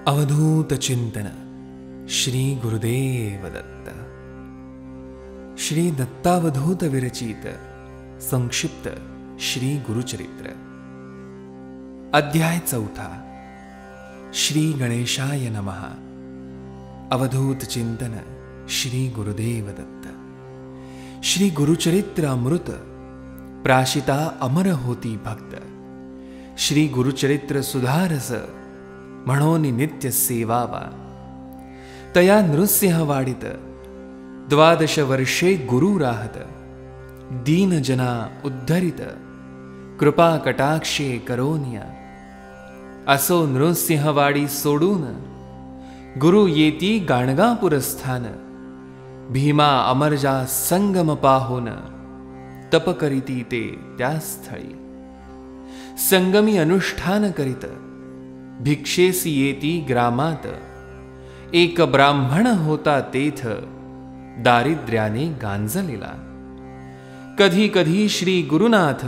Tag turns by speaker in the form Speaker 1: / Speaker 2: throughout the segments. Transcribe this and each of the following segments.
Speaker 1: अवधूत चिंतन श्री गुरुदेव दत्त। श्री दत्तावधूत विरचित संक्षिप्त श्री गुरुचरित्र अध्याय 4। श्री गणेशाय नमः। अवधूत चिंतन श्री गुरुदेव दत्त। श्री गुरुचरित्र अमृत प्राशिता अमर होती भक्त। श्री गुरुचरित्र सुधारस म्हणून नित्य सेवावा। तया नृसिंह वाडित 12 वर्षे गुरु राहत। दीन जना उद्धरित कृपा कटाक्षे करोनिया। असो नृसिंहवाडी सोडून गुरु येती गाणगापूर स्थान। भीमा अमरजा संगम पाहून तप करीती ते त्या स्थळी। संगमी अनुष्ठान करीत भिक्षेसी येती ग्रामात। एक ब्राह्मण होता तेथ दारिद्र्याने गांजलेला। कधी कधी श्री गुरुनाथ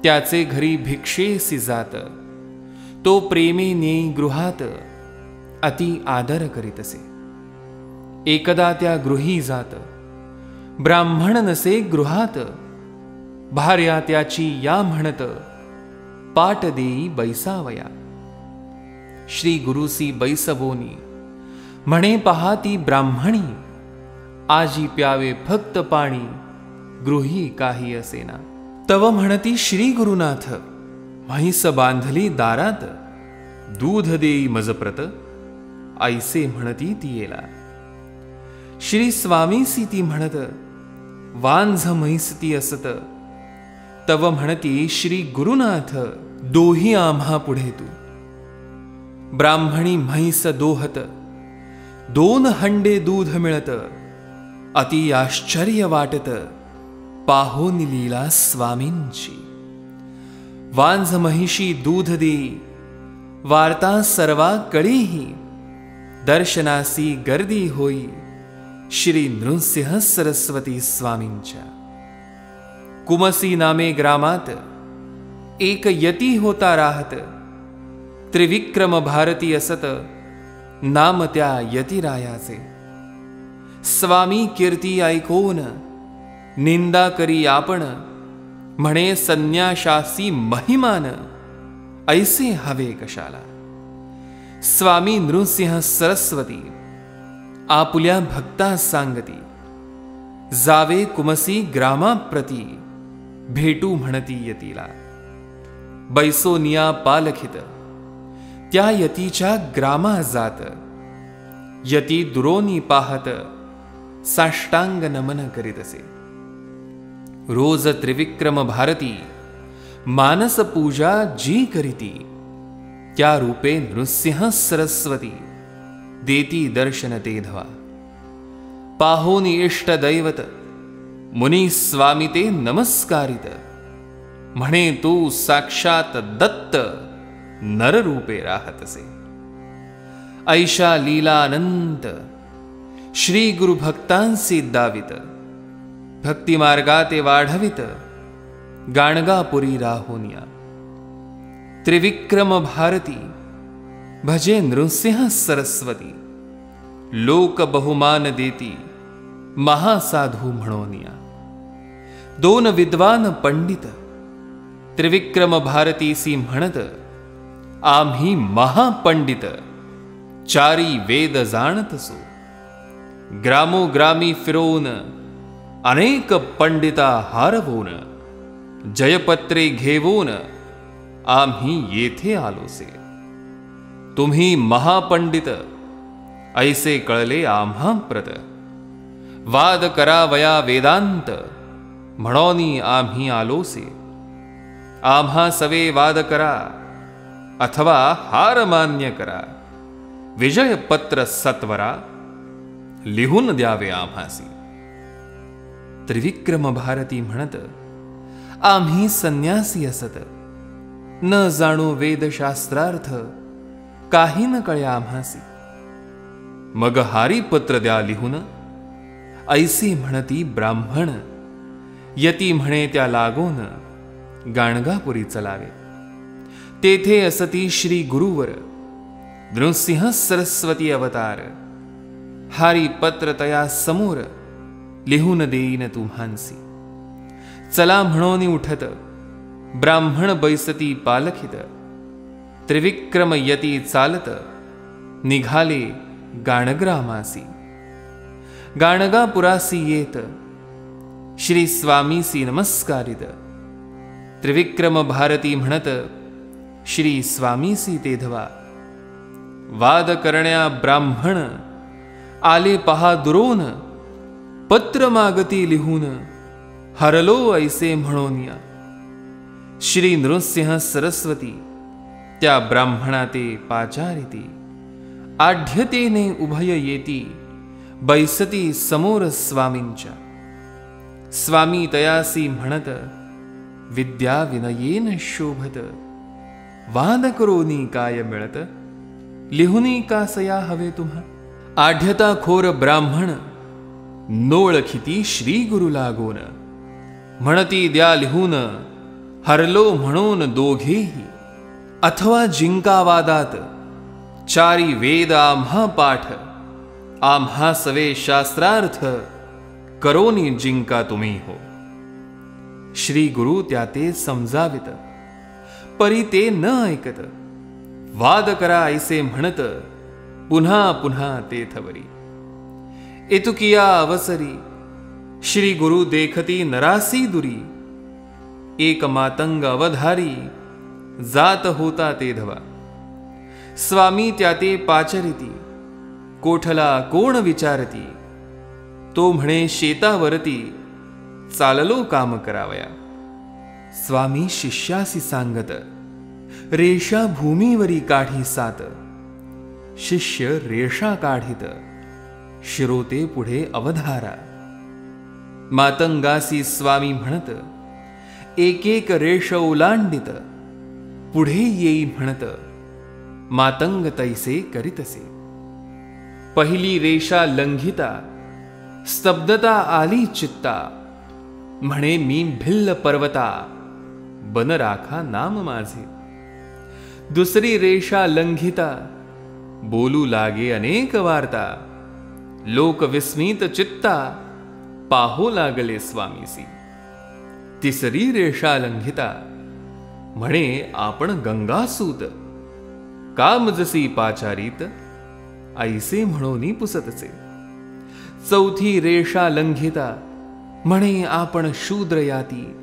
Speaker 1: त्याचे घरी भिक्षेसी जात। तो प्रेमेने गृहात अति आदर करीत असे। एकदा त्या गृही जात ब्राह्मण नसे गृहात। भार्या त्याची या म्हणत पाट देई बैसावया। श्री गुरुसी बैसवोनी म्हणे पहा ती ब्राह्मणी। आजी प्यावे फक्त पाणी गृही काही असेना। तव म्हणती श्री गुरुनाथ म्हैस बांधली दारात। दूध देई मजप्रत ऐसे म्हणती ती येला। श्री स्वामीसी ती म्हणत वांझ म्हैस ती असत। तव म्हणती श्री गुरुनाथ दोही आम्हा पुढे तू। ब्राह्मणी म्हैस दोहत 2 हंडे दूध मिळत। अति आश्चर्य वाटत पाहोन लीला स्वामींची। वांझ महिषी दूध देई वार्ता सर्वा कळीही। दर्शनासी गर्दी होई श्री नृसिंह सरस्वती स्वामींच्या। कुमसी नामे ग्रामात एक यती होता राहत। त्रिविक्रम भारती असत नाम त्या यतिरायाचे। स्वामी कीर्ती ऐकून निंदा करी आपण। म्हणे संन्याशासी महिमान ऐसे हवे कशाला। स्वामी नृसिंह सरस्वती आपुल्या भक्ता सांगती। जावे कुमसी ग्रामाप्रती भेटू म्हणती यतीला। बैसोनिया पालखित त्या यतीच्या ग्रामा जात। यती दुरोनी पाहत साष्टांग नमन करीत असे। रोज त्रिविक्रम भारती मानस पूजा जी करीती। त्या रूपे नृसिंह सरस्वती देती दर्शन तेधवा। पाहोनी इष्ट दैवत मुनी स्वामी ते नमस्कारित। म्हणे तू साक्षात दत्त नररूपे राहतसे। ऐशा लीला अनंत श्री गुरु भक्तांसी दावित। भक्ती मार्गाते वाढवित गाणगापुरी राहुनिया। त्रिविक्रम भारती भजे नृसिंह सरस्वती। लोक बहुमान देती महासाधू म्हणोनिया। 2 विद्वान पंडित त्रिविक्रम भारतीसी म्हणत आम्ही महापंडित 4 वेद जाणतसो। ग्रामोग्रामी फिरवून अनेक पंडिता हारवून। जयपत्रे घेवून आम्ही येथे आलोसे। तुम्ही महापंडित ऐसे कळले आम्हा प्रत। वाद करावया वेदांत म्हणोनी आम्ही आलोसे। आम्हा सवे वाद करा अथवा हार मान्य करा। विजय पत्र सत्वरा लिहून द्यावे आम्हासी। त्रिविक्रम भारती म्हणत आम्ही संन्यासी असत। न जाणू वेदशास्त्रार्थ काही न कळे आम्हासी। मग हारी पत्र द्या लिहून ऐसी म्हणती ब्राह्मण। यती म्हणे त्या लागून गाणगापुरी चलावे। तेथे असती श्री गुरुवर नृसिंह सरस्वती अवतार, हारी पत्र तया समोर, लिहून देईन तुम्हांसी. चला म्हणोनी उठत, ब्राह्मण बैसती पालखित, त्रिविक्रम यती चालत, निघाले गाणग्रामासी. गाणगापुरासी येत, श्री स्वामीसी नमस्कारित, त्रिविक्रम भारती म्हणत, श्री स्वामीसी तेधवा. वाद करण्या ब्राह्मण, आले पहा दुरोन, पत्र मागती लिहून, हरलो ऐसे म्हणोनिया. श्री नृसिंह सरस्वती त्या ब्राह्मणा ते पाचारिती, आढ्यतेने उभय येती, बैसती समोर स्वामींच्या. स्वामी तयासी म्हणत, विद्या विनयेन शोभत, वाद करोनी काय मिळत, लिहुनी कासया हवे तुम्हा. आढ्यता खोर ब्राह्मण, नोळखिती श्री गुरु लागोन, म्हणती द्या लिहून, हरलो म्हणून दोघेही. अथवा जिंकावादात, चारी वेद आम्हा पाठ, आम्हा सवे शास्त्रार्थ, करोनी जिंका तुम्ही हो. श्री गुरु त्याते समजावित, परी ते न ऐकत, वाद करा ऐसे म्हणत, पुन्हा पुन्हा तेथवरी. एतुकिया अवसरी, श्री गुरु देखती नरासी दुरी, एक मातंग अवधारी, जात होता तेधवा. स्वामी त्याते पाचरिती, कोठला कोण विचारती, तो म्हणे शेतावरती, चाललो काम करावया. स्वामी शिष्यासी सांगत, रेषा भूमीवरी काढी सात, शिष्य रेषा काढीत, शिरोते पुढे अवधारा. मातंगासी स्वामी म्हणत, एक एक रेष ओलांडित, पुढे येई म्हणत, मातंग तैसे करीतसे. पहिली रेषा लंघिता, स्तब्धता आली चित्ता, म्हणे मी भिल्ल पर्वता, बन राखा नाम माझे. दुसरी रेषा लंघिता, बोलू लागे अनेक वार्ता, लोक विस्मित चित्ता, पाहो लागले स्वामीसी. तिसरी रेषा लंघिता, म्हणे आपण गंगासूत, काम जसी पाचारीत, ऐसे म्हणोनी पुसतसे. चौथी रेषा लंघिता, म्हणे आपण शूद्र याती,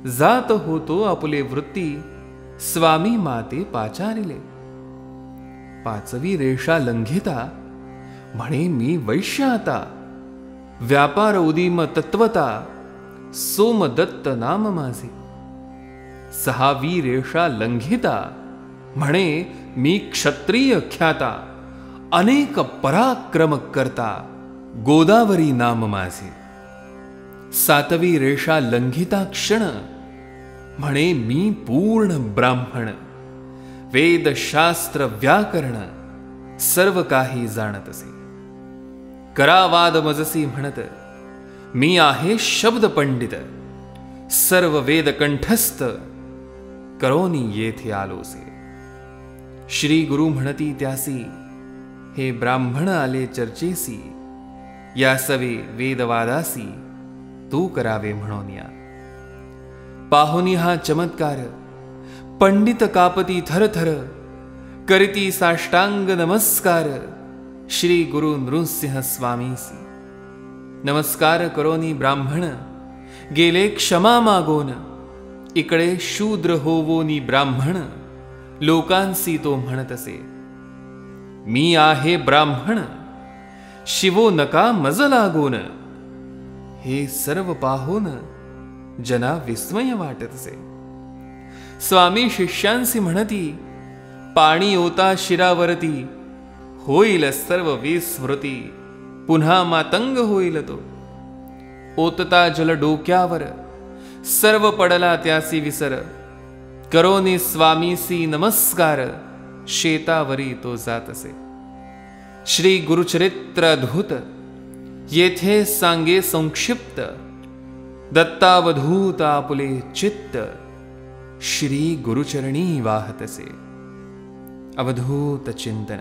Speaker 1: जात होतो आपले वृत्ती, स्वामी माते पाचारिले. पाचवी रेषा लंघिता, म्हणे मी वैश्य आता, व्यापार उदीम तत्वता, सोमदत्त नाम माझे. सहावी रेषा लंघिता, म्हणे मी क्षत्रिय ख्याता, अनेक पराक्रम करता, गोदावरी नाम माझे. सातवी रेषा लंघिता क्षण, म्हणे मी पूर्ण ब्राह्मण, वेद शास्त्र व्याकरण सर्व काही जाणत असे. करावाद मजसी म्हणत, मी आहे शब्द पंडित, सर्व वेद कंठस्थ, करोनी येथे आलोसे. श्री गुरु म्हणती त्यासी, हे ब्राह्मण आले चर्चेसी, या सवे वेदवादासी, तू करावे म्हणून या. पाहुनी हा चमत्कार, पंडित कापती थरथर, करीती साष्टांग नमस्कार, श्री गुरु नृसिंह स्वामीसी. नमस्कार करोनी ब्राह्मण, गेले क्षमा मागोन, इकडे शूद्र होवोनी ब्राह्मण, लोकांसी तो म्हणत असे. मी आहे ब्राह्मण, शिवो नका मज लागोन, हे सर्व पाहून जना विस्मय वाटत असे. स्वामी शिष्यांसी म्हणती, पाणी ओता शिरावरती, होईल सर्व विस्मृती, पुन्हा मातंग होईल तो. ओतता जल डोक्यावर, सर्व पडला त्यासी विसर, करोनी स्वामीसी नमस्कार, शेतावरी तो जात असे. श्री गुरुचरित्र अद्भुत, येथे सांगे संक्षिप्त, दत्तावधूत आपुले चित्त, श्री गुरुचरणी वाहतसे. अवधूत चिंतन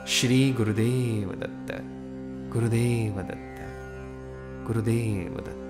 Speaker 1: श्री गुरुदेव दत्त, गुरुदेव दत्त, गुरुदेव दत्त.